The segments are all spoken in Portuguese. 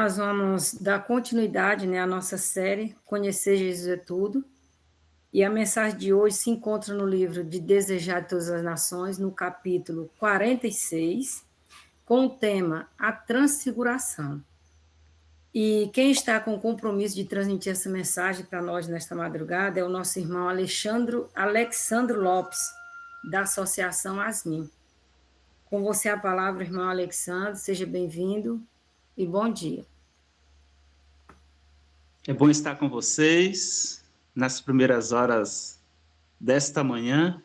nós vamos dar continuidade, né, à nossa série Conhecer Jesus é Tudo. E a mensagem de hoje se encontra no livro de Desejar de Todas as Nações, no capítulo 46, com o tema A Transfiguração. E quem está com o compromisso de transmitir essa mensagem para nós nesta madrugada é o nosso irmão Alexandro Lopes, da Associação Asmim. Com você a palavra, irmão Alexandre, seja bem-vindo e bom dia. É bom estar com vocês nas primeiras horas desta manhã.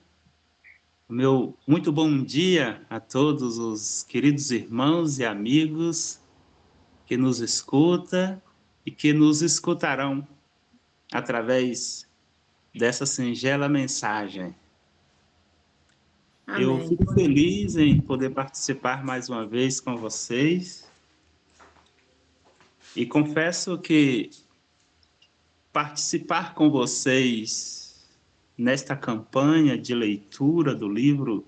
Meu muito bom dia a todos os queridos irmãos e amigos que nos escutam e que nos escutarão através dessa singela mensagem. Eu Amém. fico feliz em poder participar mais uma vez com vocês e confesso que participar com vocês nesta campanha de leitura do livro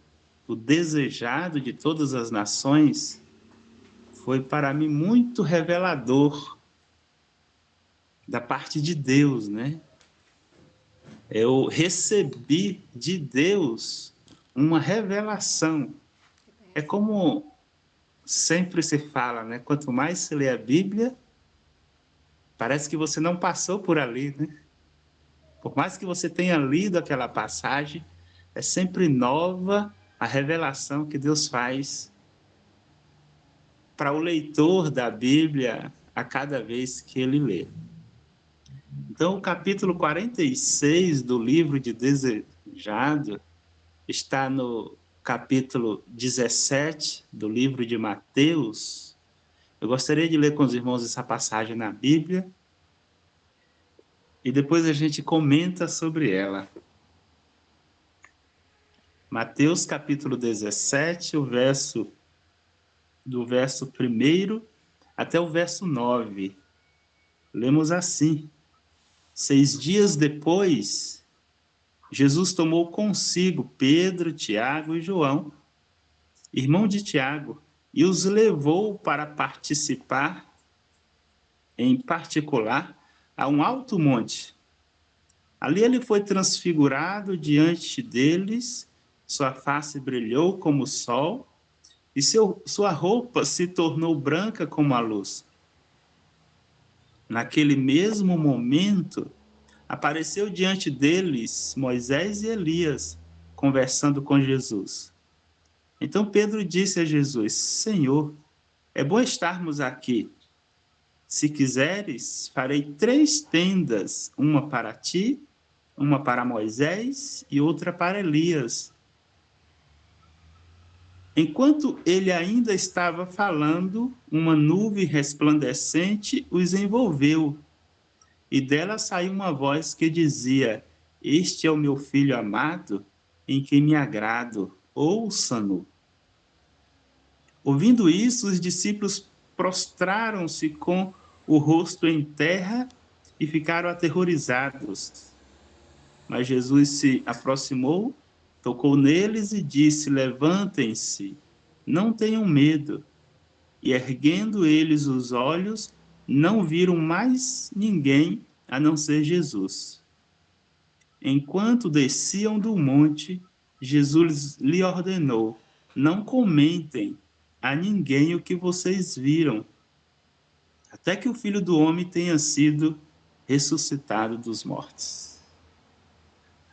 O Desejado de Todas as Nações foi para mim muito revelador da parte de Deus, né? Eu recebi de Deus uma revelação. É como sempre se fala, né? Quanto mais se lê a Bíblia, parece que você não passou por ali, né? Por mais que você tenha lido aquela passagem, é sempre nova a revelação que Deus faz para o leitor da Bíblia a cada vez que ele lê. Então, o capítulo 46 do livro de Desejado está no capítulo 17 do livro de Mateus. Eu gostaria de ler com os irmãos essa passagem na Bíblia e depois a gente comenta sobre ela. Mateus capítulo 17, do verso 1 até o verso 9. Lemos assim: 6 dias depois, Jesus tomou consigo Pedro, Tiago e João, irmão de Tiago, e os levou para participar, em particular, a um alto monte. Ali ele foi transfigurado diante deles, sua face brilhou como o sol, e sua roupa se tornou branca como a luz. Naquele mesmo momento, apareceu diante deles Moisés e Elias, conversando com Jesus. Então Pedro disse a Jesus: Senhor, é bom estarmos aqui. Se quiseres, farei 3 tendas, uma para ti, uma para Moisés e outra para Elias. Enquanto ele ainda estava falando, uma nuvem resplandecente os envolveu, e dela saiu uma voz que dizia: Este é o meu filho amado, em quem me agrado, ouça-no. Ouvindo isso, os discípulos prostraram-se com o rosto em terra e ficaram aterrorizados. Mas Jesus se aproximou, tocou neles e disse: Levantem-se, não tenham medo. E erguendo eles os olhos, não viram mais ninguém a não ser Jesus. Enquanto desciam do monte, Jesus lhe ordenou: Não comentem a ninguém o que vocês viram, até que o Filho do Homem tenha sido ressuscitado dos mortos.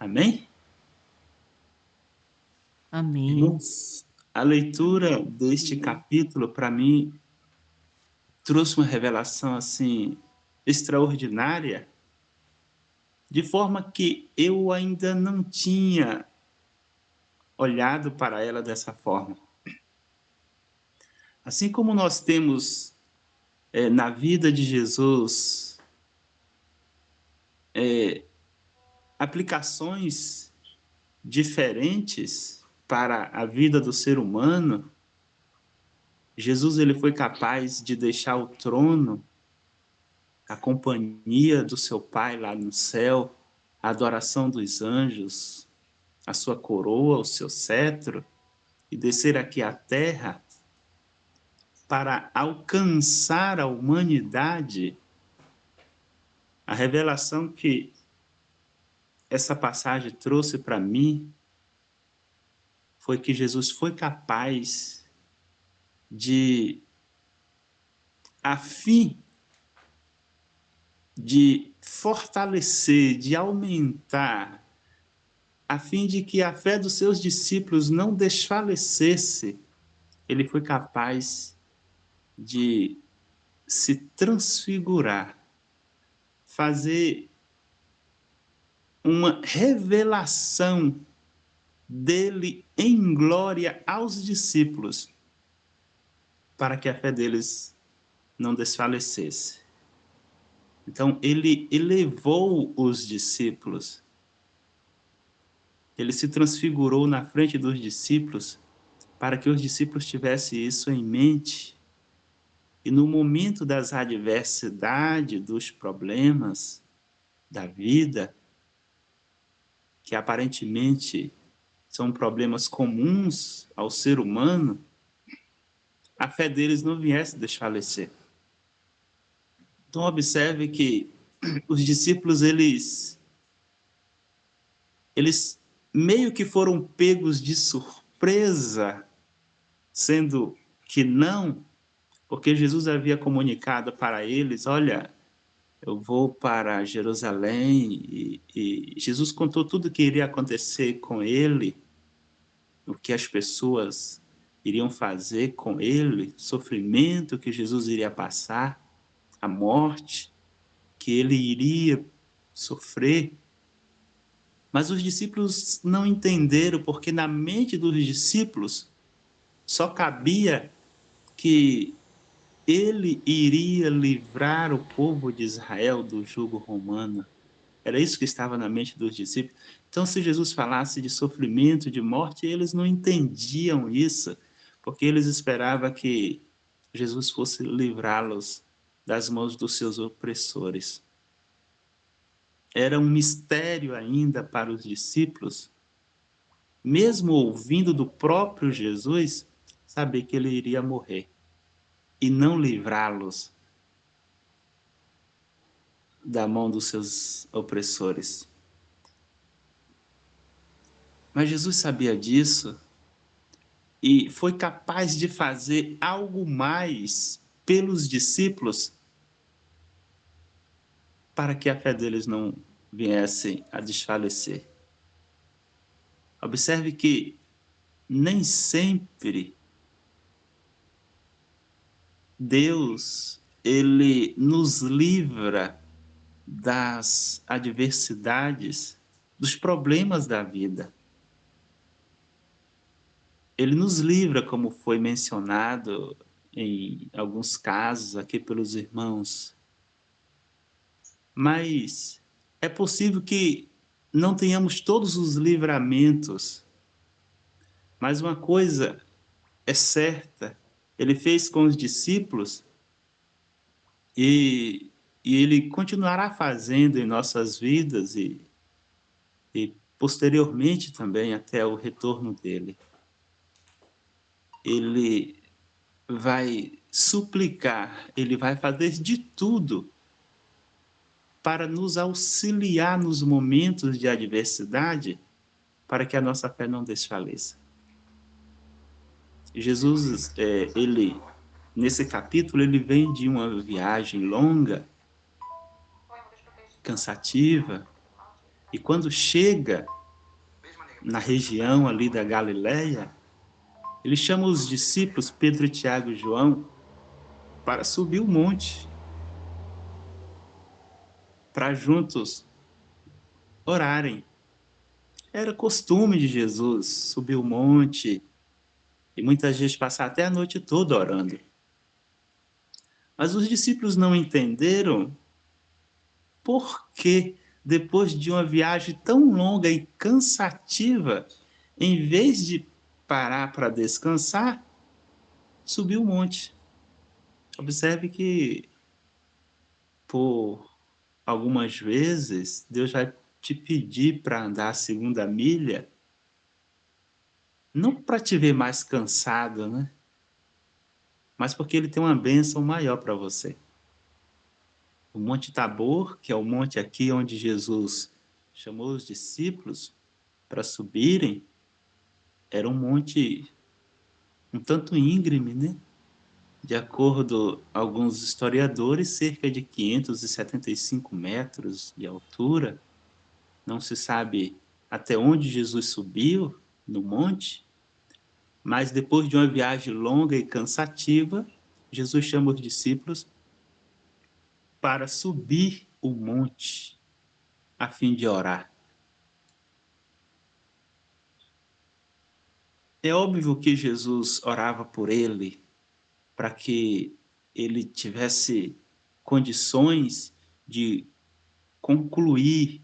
Amém? Amém. Irmãos, a leitura deste capítulo, para mim, trouxe uma revelação assim extraordinária, de forma que eu ainda não tinha olhado para ela dessa forma. Assim como nós temos na vida de Jesus aplicações diferentes para a vida do ser humano, Jesus ele foi capaz de deixar o trono, a companhia do seu Pai lá no céu, a adoração dos anjos, a sua coroa, o seu cetro, e descer aqui à terra para alcançar a humanidade, a revelação que essa passagem trouxe para mim foi que Jesus foi capaz de, a fim de fortalecer, de aumentar, a fim de que a fé dos seus discípulos não desfalecesse, ele foi capaz de se transfigurar, fazer uma revelação dele em glória aos discípulos, para que a fé deles não desfalecesse. Então, ele elevou os discípulos, ele se transfigurou na frente dos discípulos, para que os discípulos tivessem isso em mente. E no momento das adversidades, dos problemas da vida, que aparentemente são problemas comuns ao ser humano, a fé deles não viesse desfalecer. Então observe que os discípulos, eles meio que foram pegos de surpresa, sendo que não, porque Jesus havia comunicado para eles, olha, eu vou para Jerusalém, e Jesus contou tudo o que iria acontecer com ele, o que as pessoas iriam fazer com ele, o sofrimento que Jesus iria passar, a morte que ele iria sofrer. Mas os discípulos não entenderam, porque na mente dos discípulos só cabia que ele iria livrar o povo de Israel do jugo romano. Era isso que estava na mente dos discípulos. Então, se Jesus falasse de sofrimento, de morte, eles não entendiam isso, porque eles esperavam que Jesus fosse livrá-los das mãos dos seus opressores. Era um mistério ainda para os discípulos, mesmo ouvindo do próprio Jesus, saber que ele iria morrer e não livrá-los da mão dos seus opressores. Mas Jesus sabia disso e foi capaz de fazer algo mais pelos discípulos para que a fé deles não viesse a desfalecer. Observe que nem sempre Deus, ele nos livra das adversidades, dos problemas da vida. Ele nos livra, como foi mencionado em alguns casos aqui pelos irmãos. Mas é possível que não tenhamos todos os livramentos. Mas uma coisa é certa, ele fez com os discípulos e ele continuará fazendo em nossas vidas e posteriormente também até o retorno dele. Ele vai suplicar, ele vai fazer de tudo para nos auxiliar nos momentos de adversidade, para que a nossa fé não desfaleça. Jesus, ele, nesse capítulo, ele vem de uma viagem longa, cansativa, e quando chega na região ali da Galileia, ele chama os discípulos, Pedro, Tiago e João, para subir o monte, para juntos orarem. Era costume de Jesus subir o monte e muitas vezes passar até a noite toda orando. Mas os discípulos não entenderam por que, depois de uma viagem tão longa e cansativa, em vez de parar para descansar, subiu o monte. Observe que, por algumas vezes, Deus vai te pedir para andar a segunda milha, não para te ver mais cansado, né? mas porque ele tem uma bênção maior para você. O Monte Tabor, que é o monte aqui onde Jesus chamou os discípulos para subirem, era um monte um tanto íngreme, né? De acordo com alguns historiadores, cerca de 575 metros de altura. Não se sabe até onde Jesus subiu no monte, mas depois de uma viagem longa e cansativa, Jesus chama os discípulos para subir o monte a fim de orar. É óbvio que Jesus orava por ele, para que ele tivesse condições de concluir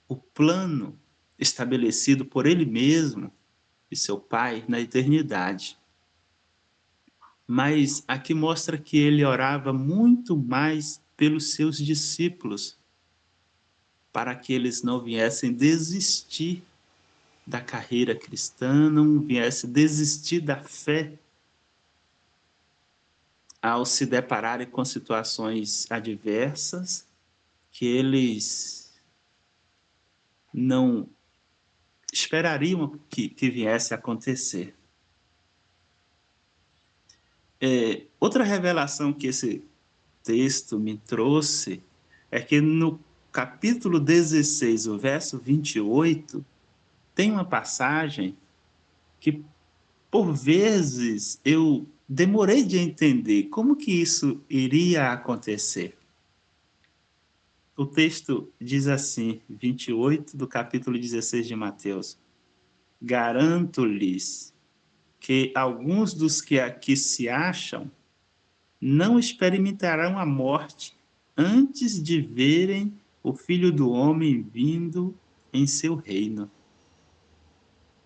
o plano estabelecido por ele mesmo e seu Pai na eternidade. Mas aqui mostra que ele orava muito mais pelos seus discípulos, para que eles não viessem desistir da carreira cristã, não viessem desistir da fé ao se depararem com situações adversas que eles não esperariam que viesse a acontecer. Outra revelação que esse texto me trouxe é que no capítulo 16, o verso 28, tem uma passagem que, por vezes, eu demorei de entender como que isso iria acontecer. O texto diz assim, 28 do capítulo 16 de Mateus: Garanto-lhes que alguns dos que aqui se acham não experimentarão a morte antes de verem o Filho do Homem vindo em seu reino.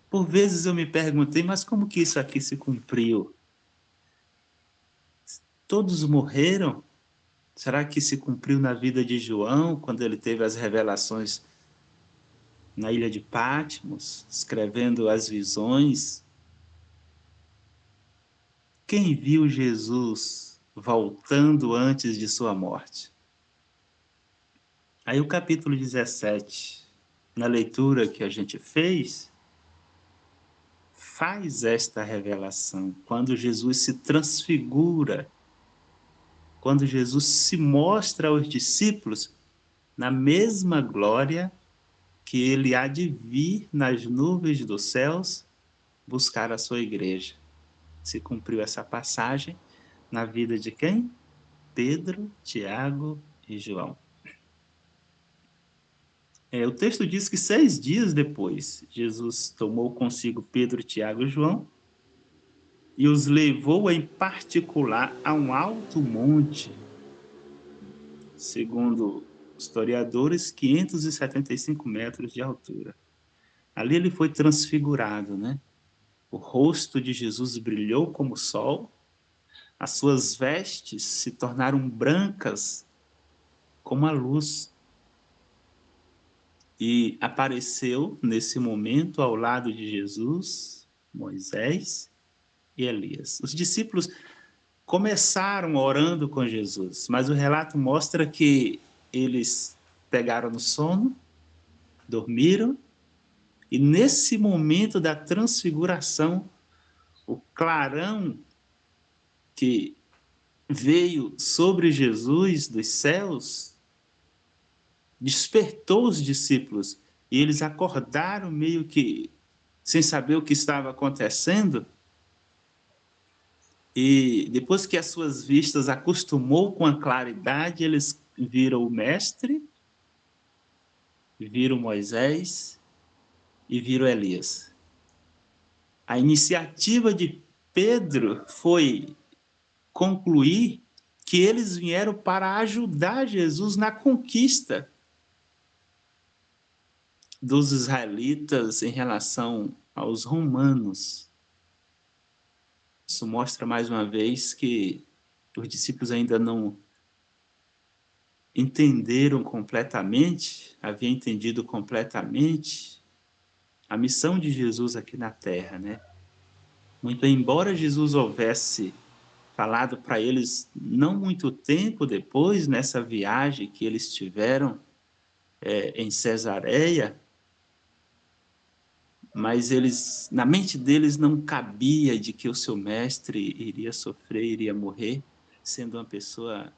Por vezes eu me perguntei, mas como que isso aqui se cumpriu? Todos morreram? Será que se cumpriu na vida de João, quando ele teve as revelações na ilha de Patmos, escrevendo as visões? Quem viu Jesus voltando antes de sua morte? Aí o capítulo 17, na leitura que a gente fez, faz esta revelação. Quando Jesus se transfigura, quando Jesus se mostra aos discípulos na mesma glória que ele há de vir nas nuvens dos céus buscar a sua igreja. Se cumpriu essa passagem na vida de quem? Pedro, Tiago e João. O texto diz que 6 dias depois, Jesus tomou consigo Pedro, Tiago e João e os levou em particular a um alto monte, segundo historiadores, 575 metros de altura. Ali ele foi transfigurado, né? O rosto de Jesus brilhou como o sol, as suas vestes se tornaram brancas como a luz. E apareceu nesse momento ao lado de Jesus, Moisés e Elias. Os discípulos começaram orando com Jesus, mas o relato mostra que eles pegaram no sono, dormiram, e nesse momento da transfiguração, o clarão que veio sobre Jesus dos céus despertou os discípulos e eles acordaram meio que sem saber o que estava acontecendo. E depois que as suas vistas acostumou com a claridade, eles viram o mestre, viram Moisés e viram Elias. A iniciativa de Pedro foi concluir que eles vieram para ajudar Jesus na conquista dos israelitas em relação aos romanos. Isso mostra mais uma vez que os discípulos ainda não entenderam completamente, haviam entendido completamente a missão de Jesus aqui na Terra, né? Muito embora Jesus houvesse falado para eles não muito tempo depois, nessa viagem que eles tiveram em Cesareia, mas eles, na mente deles não cabia de que o seu mestre iria sofrer, iria morrer, sendo uma pessoa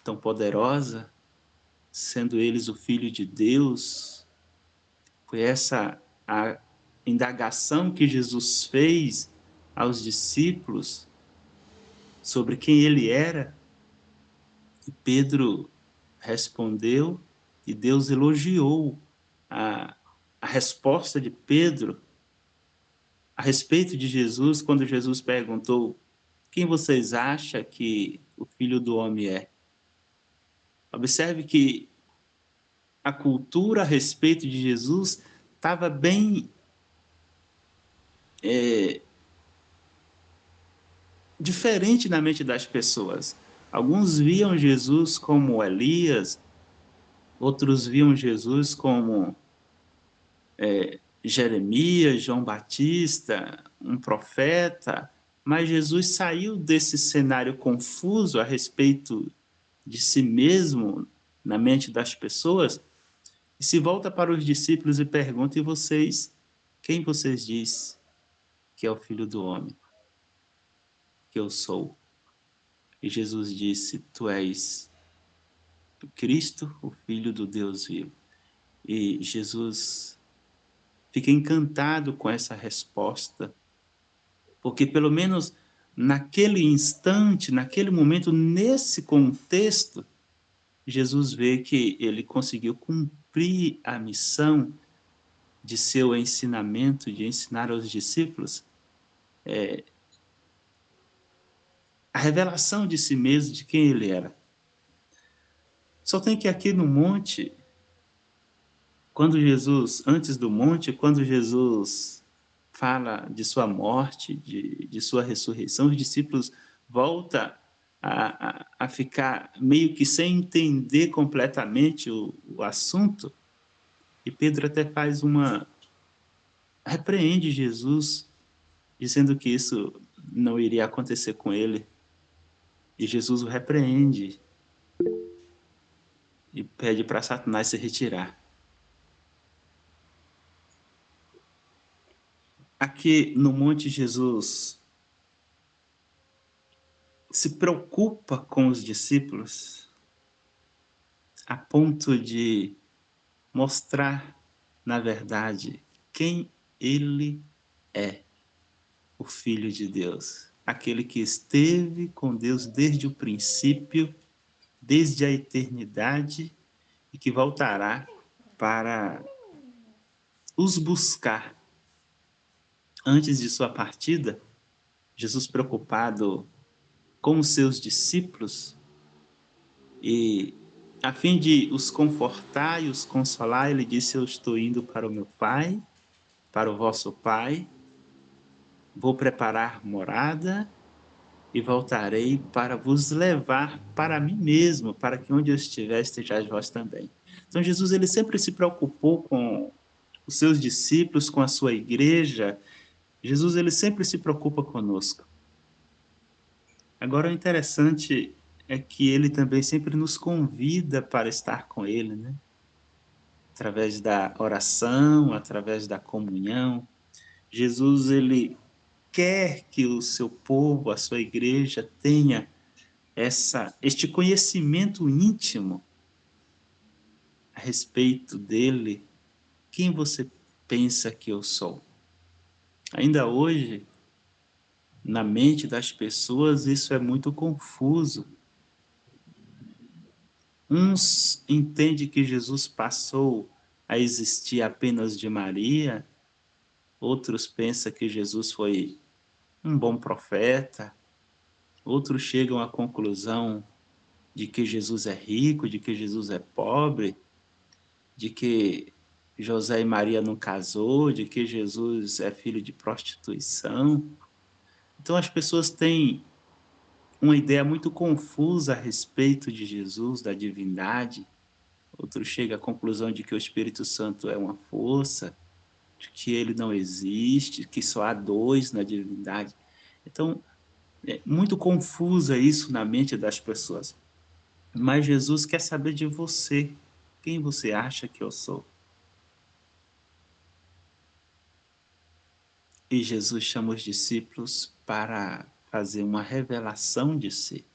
tão poderosa, sendo eles o Filho de Deus. Foi essa a indagação que Jesus fez aos discípulos sobre quem ele era. E Pedro respondeu e Deus elogiou a, a resposta de Pedro a respeito de Jesus quando Jesus perguntou: quem vocês acham que o Filho do Homem é? Observe que a cultura a respeito de Jesus estava bem diferente na mente das pessoas. Alguns viam Jesus como Elias, outros viam Jesus como Jeremias, João Batista, um profeta, mas Jesus saiu desse cenário confuso a respeito de si mesmo na mente das pessoas e se volta para os discípulos e pergunta: e vocês, quem vocês diz que é o Filho do Homem? Que eu sou? E Jesus disse: tu és o Cristo, o Filho do Deus vivo. E Jesus fica encantado com essa resposta, porque pelo menos naquele instante, naquele momento, nesse contexto, Jesus vê que ele conseguiu cumprir a missão de seu ensinamento, de ensinar aos discípulos a revelação de si mesmo, de quem ele era. Só tem que aqui no monte, quando Jesus, antes do monte, quando Jesus fala de sua morte, de sua ressurreição, os discípulos voltam a ficar meio que sem entender completamente o assunto, e Pedro até faz repreende Jesus, dizendo que isso não iria acontecer com ele, e Jesus o repreende e pede para Satanás se retirar. Aqui no monte, Jesus se preocupa com os discípulos a ponto de mostrar, na verdade, quem ele é, o Filho de Deus, aquele que esteve com Deus desde o princípio, desde a eternidade, e que voltará para os buscar. Antes de sua partida, Jesus, preocupado com os seus discípulos, e a fim de os confortar e os consolar, ele disse: eu estou indo para o meu Pai, para o vosso Pai, vou preparar morada e voltarei para vos levar para mim mesmo, para que onde eu estiver, estejais vós também. Então Jesus, ele sempre se preocupou com os seus discípulos, com a sua igreja. Jesus, ele sempre se preocupa conosco. Agora, o interessante é que ele também sempre nos convida para estar com ele, né? Através da oração, através da comunhão. Jesus, ele quer que o seu povo, a sua igreja, tenha este conhecimento íntimo a respeito dele. Quem você pensa que eu sou? Ainda hoje, na mente das pessoas, isso é muito confuso. Uns entendem que Jesus passou a existir apenas de Maria, outros pensam que Jesus foi um bom profeta, outros chegam à conclusão de que Jesus é rico, de que Jesus é pobre, de que José e Maria não casou, de que Jesus é filho de prostituição. Então as pessoas têm uma ideia muito confusa a respeito de Jesus, da divindade. Outro chega à conclusão de que o Espírito Santo é uma força, de que ele não existe, que só há dois na divindade. Então, É muito confusa isso na mente das pessoas. Mas Jesus quer saber de você. Quem você acha que eu sou? E Jesus chama os discípulos para fazer uma revelação de si.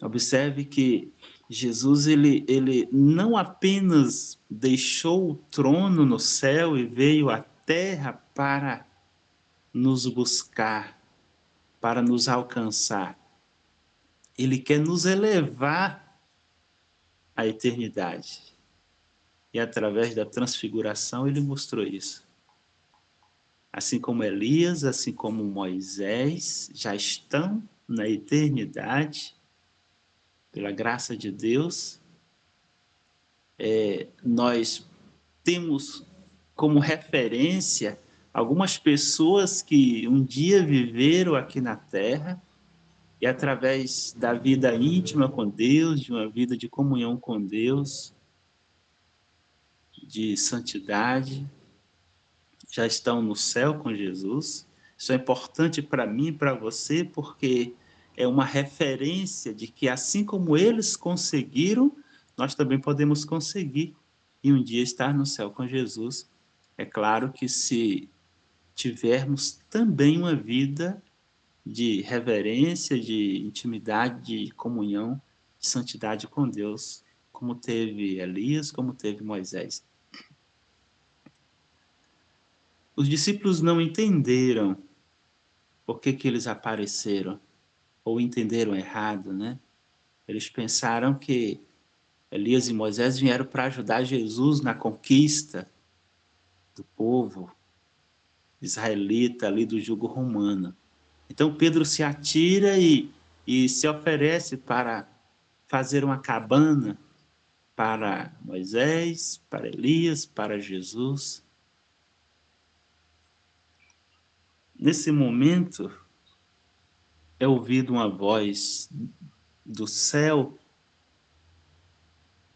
Observe que Jesus ele não apenas deixou o trono no céu e veio à terra para nos buscar, para nos alcançar. Ele quer nos elevar à eternidade. E através da transfiguração ele mostrou isso. Assim como Elias, assim como Moisés, já estão na eternidade, pela graça de Deus, nós temos como referência algumas pessoas que um dia viveram aqui na Terra e através da vida íntima com Deus, de uma vida de comunhão com Deus, de santidade, já estão no céu com Jesus. Isso é importante para mim e para você, porque é uma referência de que assim como eles conseguiram, nós também podemos conseguir e um dia estar no céu com Jesus. É claro que se tivermos também uma vida de reverência, de intimidade, de comunhão, de santidade com Deus, como teve Elias, como teve Moisés. Os discípulos não entenderam por que eles apareceram, ou entenderam errado, né? Eles pensaram que Elias e Moisés vieram para ajudar Jesus na conquista do povo israelita ali do jugo romano. Então Pedro se atira e se oferece para fazer uma cabana para Moisés, para Elias, para Jesus. Nesse momento é ouvida uma voz do céu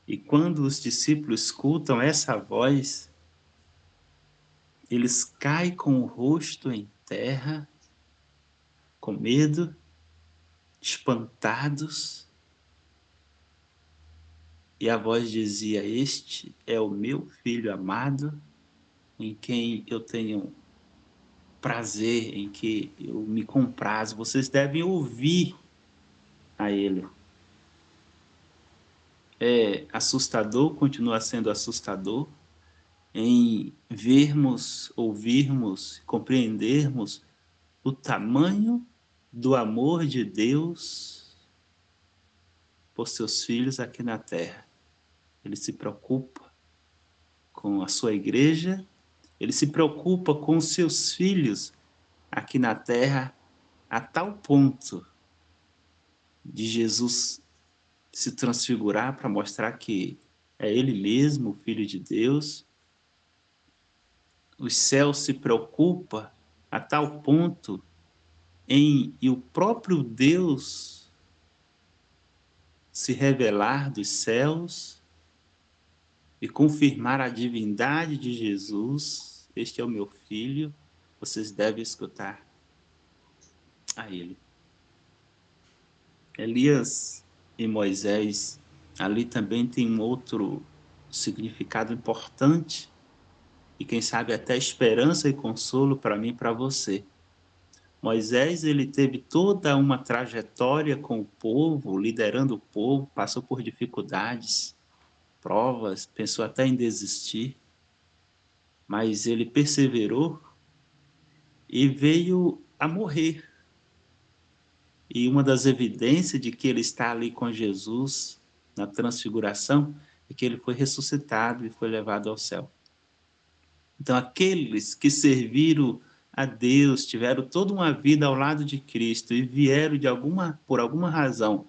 e quando os discípulos escutam essa voz, eles caem com o rosto em terra, com medo, espantados. E a voz dizia: "Este é o meu filho amado, em quem eu tenho prazer, em que eu me comprazo. Vocês devem ouvir a ele." É assustador, continua sendo assustador, em vermos, ouvirmos, compreendermos o tamanho do amor de Deus por seus filhos aqui na terra. Ele se preocupa com a sua igreja, ele se preocupa com os seus filhos aqui na terra, a tal ponto de Jesus se transfigurar para mostrar que é ele mesmo, o Filho de Deus. O céu se preocupa a tal ponto e o próprio Deus se revelar dos céus e confirmar a divindade de Jesus. Este é o meu filho, vocês devem escutar a ele. Elias e Moisés, ali também tem um outro significado importante e quem sabe até esperança e consolo para mim e para você. Moisés, ele teve toda uma trajetória com o povo, liderando o povo, passou por dificuldades, provas, pensou até em desistir, mas ele perseverou e veio a morrer. E uma das evidências de que ele está ali com Jesus na transfiguração é que ele foi ressuscitado e foi levado ao céu. Então, aqueles que serviram a Deus, tiveram toda uma vida ao lado de Cristo e vieram por alguma razão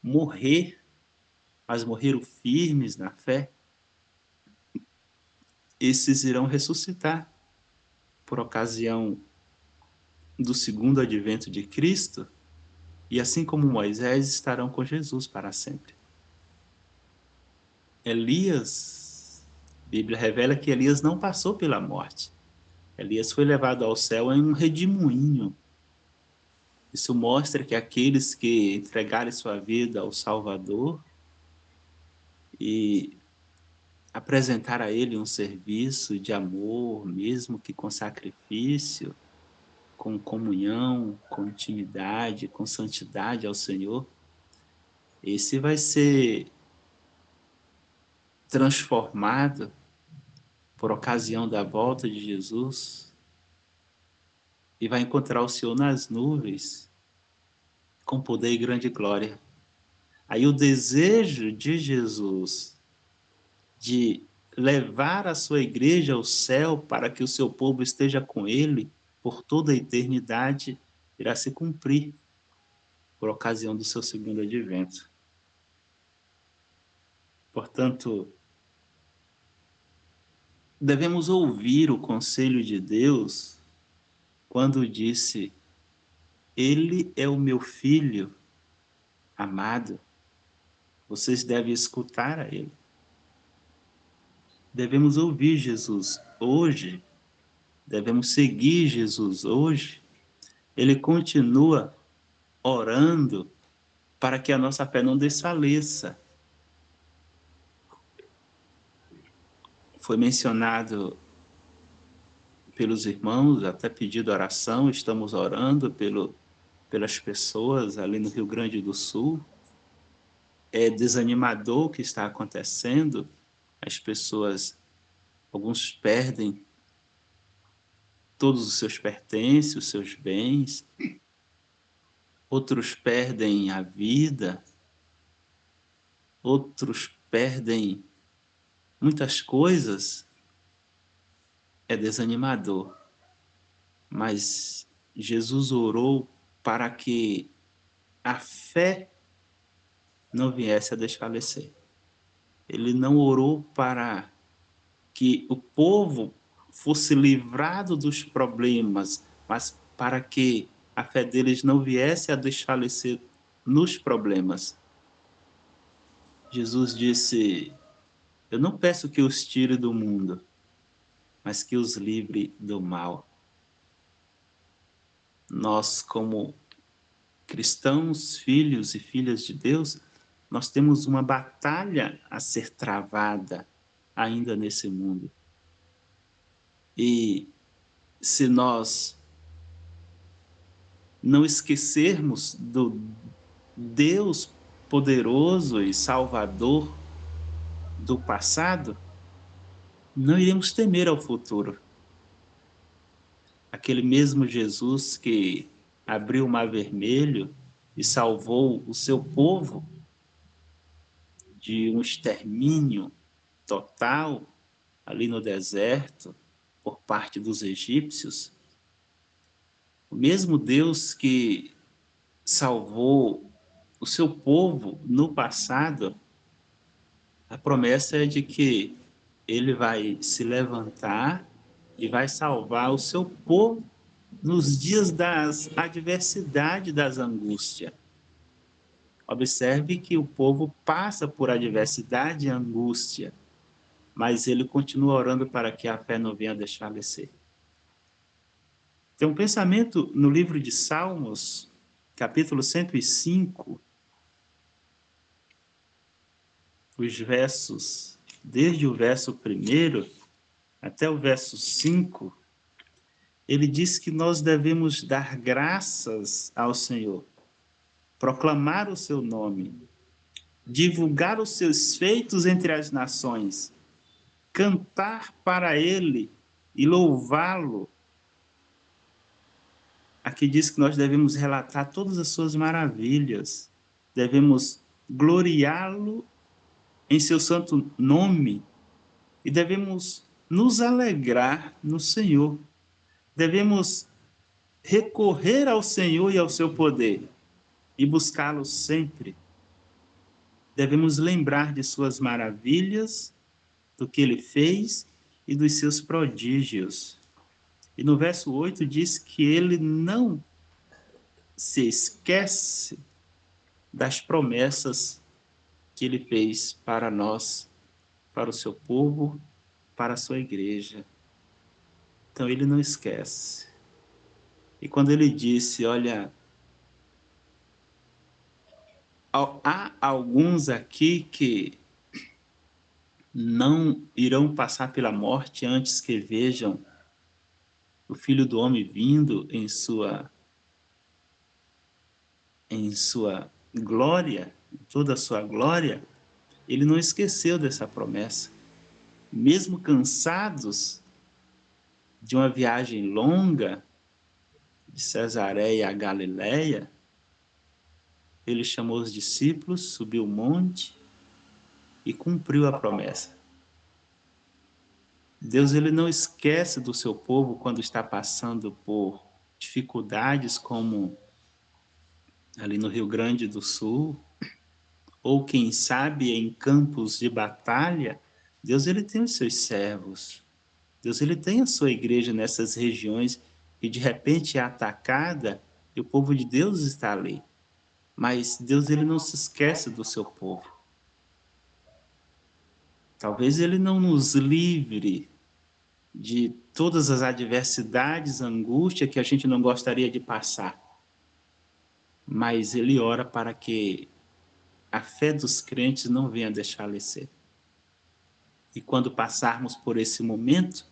morrer, mas morreram firmes na fé, esses irão ressuscitar por ocasião do segundo advento de Cristo e assim como Moisés estarão com Jesus para sempre. Elias, a Bíblia revela que Elias não passou pela morte. Elias foi levado ao céu em um redemoinho. Isso mostra que aqueles que entregarem sua vida ao Salvador e apresentar a Ele um serviço de amor, mesmo que com sacrifício, com comunhão, com intimidade, com santidade ao Senhor, esse vai ser transformado por ocasião da volta de Jesus e vai encontrar o Senhor nas nuvens com poder e grande glória. Aí o desejo de Jesus de levar a sua igreja ao céu para que o seu povo esteja com ele por toda a eternidade irá se cumprir por ocasião do seu segundo advento. Portanto, devemos ouvir o conselho de Deus quando disse: Ele é o meu filho amado, vocês devem escutar a ele. Devemos ouvir Jesus hoje, devemos seguir Jesus hoje. Ele continua orando para que a nossa fé não desfaleça. Foi mencionado pelos irmãos, até pedido oração, estamos orando pelas pessoas ali no Rio Grande do Sul. É desanimador o que está acontecendo, as pessoas, alguns perdem todos os seus pertences, os seus bens, outros perdem a vida, outros perdem muitas coisas. É desanimador, mas Jesus orou para que a fé não viesse a desfalecer. Ele não orou para que o povo fosse livrado dos problemas, mas para que a fé deles não viesse a desfalecer nos problemas. Jesus disse: eu não peço que os tire do mundo, mas que os livre do mal. Nós, como cristãos, filhos e filhas de Deus, nós temos uma batalha a ser travada ainda nesse mundo. E se nós não esquecermos do Deus poderoso e salvador do passado, não iremos temer ao futuro. Aquele mesmo Jesus que abriu o Mar Vermelho e salvou o seu povo de um extermínio total ali no deserto por parte dos egípcios, o mesmo Deus que salvou o seu povo no passado, a promessa é de que ele vai se levantar e vai salvar o seu povo nos dias das adversidades, das angústias. Observe que o povo passa por adversidade e angústia, mas ele continua orando para que a fé não venha desfalecer. Tem um pensamento no livro de Salmos, capítulo 105, os versos, desde o verso 1 até o verso 5, ele diz que nós devemos dar graças ao Senhor, proclamar o seu nome, divulgar os seus feitos entre as nações, cantar para ele e louvá-lo. Aqui diz que nós devemos relatar todas as suas maravilhas, devemos gloriá-lo em seu santo nome e devemos nos alegrar no Senhor. Devemos recorrer ao Senhor e ao seu poder e buscá-lo sempre. Devemos lembrar de suas maravilhas, do que ele fez e dos seus prodígios. E no verso 8 diz que ele não se esquece das promessas que ele fez para nós, para o seu povo, para a sua igreja. Então ele não esquece. E quando ele disse, olha, há alguns aqui que não irão passar pela morte antes que vejam o Filho do Homem vindo em sua glória, em toda a sua glória. Ele não esqueceu dessa promessa. Mesmo cansados de uma viagem longa de Cesareia a Galiléia, ele chamou os discípulos, subiu o monte e cumpriu a promessa. Deus, ele não esquece do seu povo quando está passando por dificuldades como ali no Rio Grande do Sul, ou quem sabe em campos de batalha. Deus, ele tem os seus servos. Deus, ele tem a sua igreja nessas regiões que de repente é atacada e o povo de Deus está ali. Mas Deus, ele não se esquece do seu povo. Talvez ele não nos livre de todas as adversidades, angústia que a gente não gostaria de passar. Mas ele ora para que a fé dos crentes não venha desfalecer. E quando passarmos por esse momento,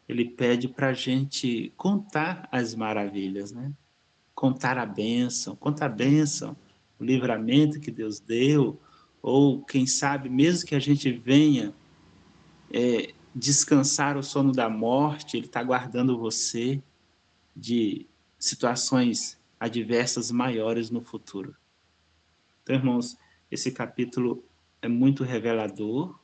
ele pede para a gente contar as maravilhas, né? Contar a bênção, o livramento que Deus deu, ou quem sabe, mesmo que a gente venha descansar o sono da morte, ele está guardando você de situações adversas maiores no futuro. Então, irmãos, esse capítulo é muito revelador,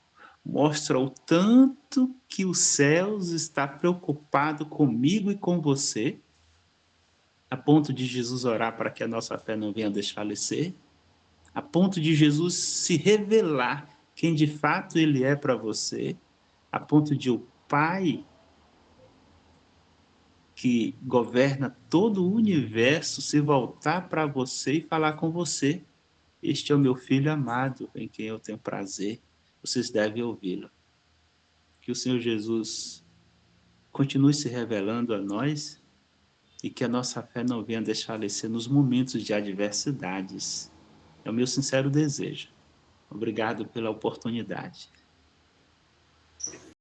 mostra o tanto que os céus está preocupado comigo e com você, a ponto de Jesus orar para que a nossa fé não venha desfalecer, a ponto de Jesus se revelar quem de fato ele é para você, a ponto de o Pai que governa todo o universo se voltar para você e falar com você: este é o meu filho amado, em quem eu tenho prazer, vocês devem ouvi-lo. Que o Senhor Jesus continue se revelando a nós e que a nossa fé não venha desfalecer nos momentos de adversidades. É o meu sincero desejo. Obrigado pela oportunidade.